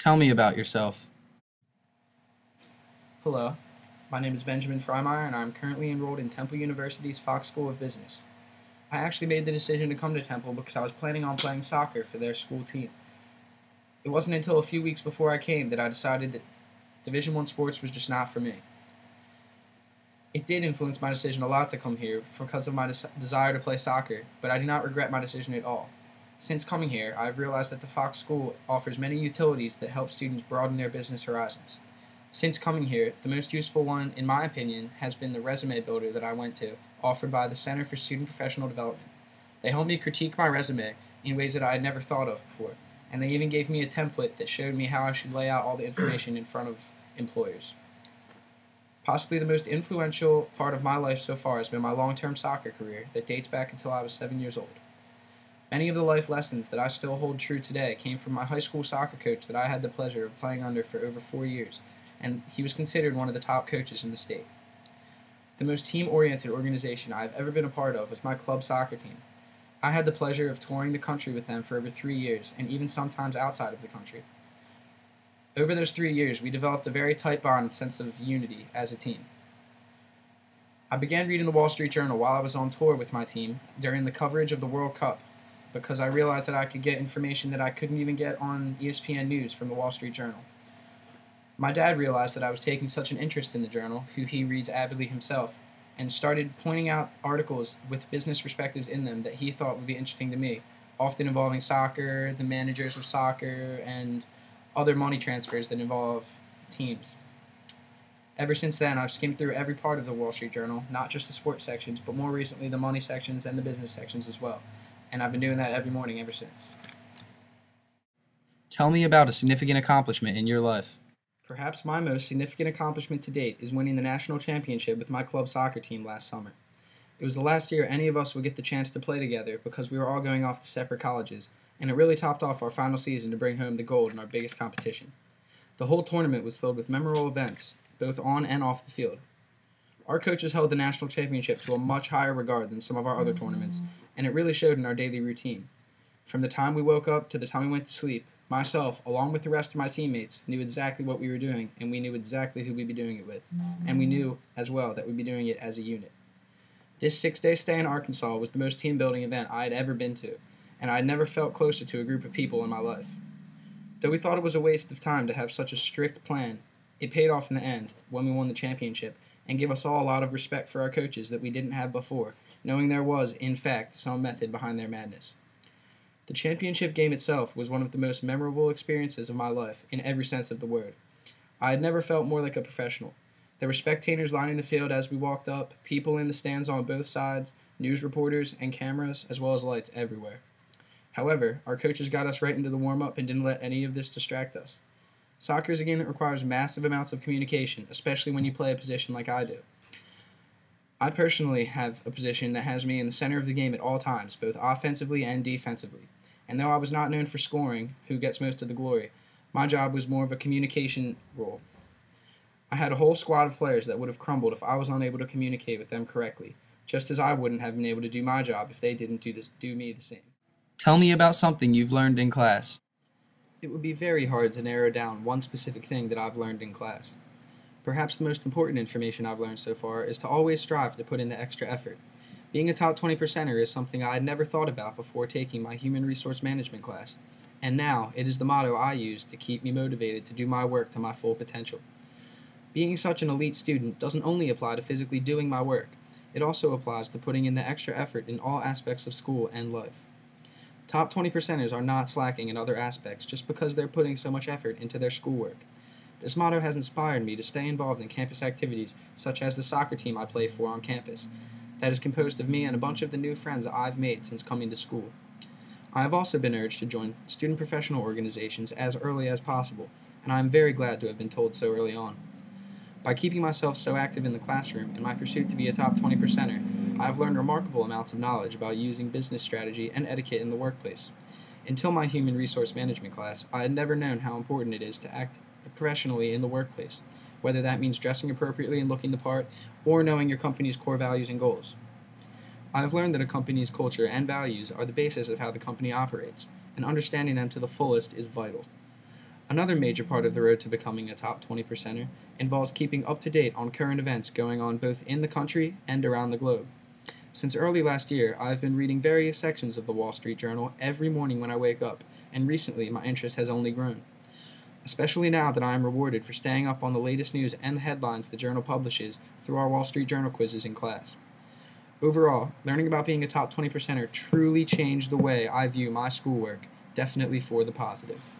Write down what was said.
Tell me about yourself. Hello, my name is Benjamin Frymier, and I'm currently enrolled in Temple University's Fox School of Business. I actually made the decision to come to Temple because I was planning on playing soccer for their school team. It wasn't until a few weeks before I came that I decided that Division I sports was just not for me. It did influence my decision a lot to come here because of my desire to play soccer, but I do not regret my decision at all. Since coming here, I've realized that the Fox School offers many utilities that help students broaden their business horizons. Since coming here, the most useful one, in my opinion, has been the resume builder that I went to, offered by the Center for Student Professional Development. They helped me critique my resume in ways that I had never thought of before, and they even gave me a template that showed me how I should lay out all the information in front of employers. Possibly the most influential part of my life so far has been my long-term soccer career that dates back until I was 7 years old. Many of the life lessons that I still hold true today came from my high school soccer coach that I had the pleasure of playing under for over 4 years, and he was considered one of the top coaches in the state. The most team-oriented organization I have ever been a part of was my club soccer team. I had the pleasure of touring the country with them for over 3 years, and even sometimes outside of the country. Over those 3 years, we developed a very tight bond and sense of unity as a team. I began reading the Wall Street Journal while I was on tour with my team during the coverage of the World Cup, because I realized that I could get information that I couldn't even get on ESPN News from the Wall Street Journal. My dad realized that I was taking such an interest in the journal, who he reads avidly himself, and started pointing out articles with business perspectives in them that he thought would be interesting to me, often involving soccer, the managers of soccer, and other money transfers that involve teams. Ever since then, I've skimmed through every part of the Wall Street Journal, not just the sports sections, but more recently the money sections and the business sections as well. And I've been doing that every morning ever since. Tell me about a significant accomplishment in your life. Perhaps my most significant accomplishment to date is winning the national championship with my club soccer team last summer. It was the last year any of us would get the chance to play together because we were all going off to separate colleges, and it really topped off our final season to bring home the gold in our biggest competition. The whole tournament was filled with memorable events, both on and off the field. Our coaches held the national championship to a much higher regard than some of our other tournaments, and it really showed in our daily routine. From the time we woke up to the time we went to sleep, myself, along with the rest of my teammates, knew exactly what we were doing, and we knew exactly who we'd be doing it with. And we knew, as well, that we'd be doing it as a unit. This 6-day stay in Arkansas was the most team-building event I had ever been to, and I had never felt closer to a group of people in my life. Though we thought it was a waste of time to have such a strict plan, it paid off in the end when we won the championship, and gave us all a lot of respect for our coaches that we didn't have before, knowing there was, in fact, some method behind their madness. The championship game itself was one of the most memorable experiences of my life, in every sense of the word. I had never felt more like a professional. There were spectators lining the field as we walked up, people in the stands on both sides, news reporters, and cameras, as well as lights everywhere. However, our coaches got us right into the warm-up and didn't let any of this distract us. Soccer is a game that requires massive amounts of communication, especially when you play a position like I do. I personally have a position that has me in the center of the game at all times, both offensively and defensively. And though I was not known for scoring, who gets most of the glory, my job was more of a communication role. I had a whole squad of players that would have crumbled if I was unable to communicate with them correctly, just as I wouldn't have been able to do my job if they didn't do me the same. Tell me about something you've learned in class. It would be very hard to narrow down one specific thing that I've learned in class. Perhaps the most important information I've learned so far is to always strive to put in the extra effort. Being a top 20%er is something I had never thought about before taking my human resource management class, and now it is the motto I use to keep me motivated to do my work to my full potential. Being such an elite student doesn't only apply to physically doing my work, it also applies to putting in the extra effort in all aspects of school and life. Top 20%ers are not slacking in other aspects just because they're putting so much effort into their schoolwork. This motto has inspired me to stay involved in campus activities such as the soccer team I play for on campus, that is composed of me and a bunch of the new friends I've made since coming to school. I have also been urged to join student professional organizations as early as possible, and I am very glad to have been told so early on. By keeping myself so active in the classroom in my pursuit to be a top 20%er, I have learned remarkable amounts of knowledge about using business strategy and etiquette in the workplace. Until my human resource management class, I had never known how important it is to act professionally in the workplace, whether that means dressing appropriately and looking the part, or knowing your company's core values and goals. I have learned that a company's culture and values are the basis of how the company operates, and understanding them to the fullest is vital. Another major part of the road to becoming a top 20%er involves keeping up to date on current events going on both in the country and around the globe. Since early last year, I have been reading various sections of the Wall Street Journal every morning when I wake up, and recently my interest has only grown. Especially now that I am rewarded for staying up on the latest news and headlines the journal publishes through our Wall Street Journal quizzes in class. Overall, learning about being a top 20%er truly changed the way I view my schoolwork, definitely for the positive.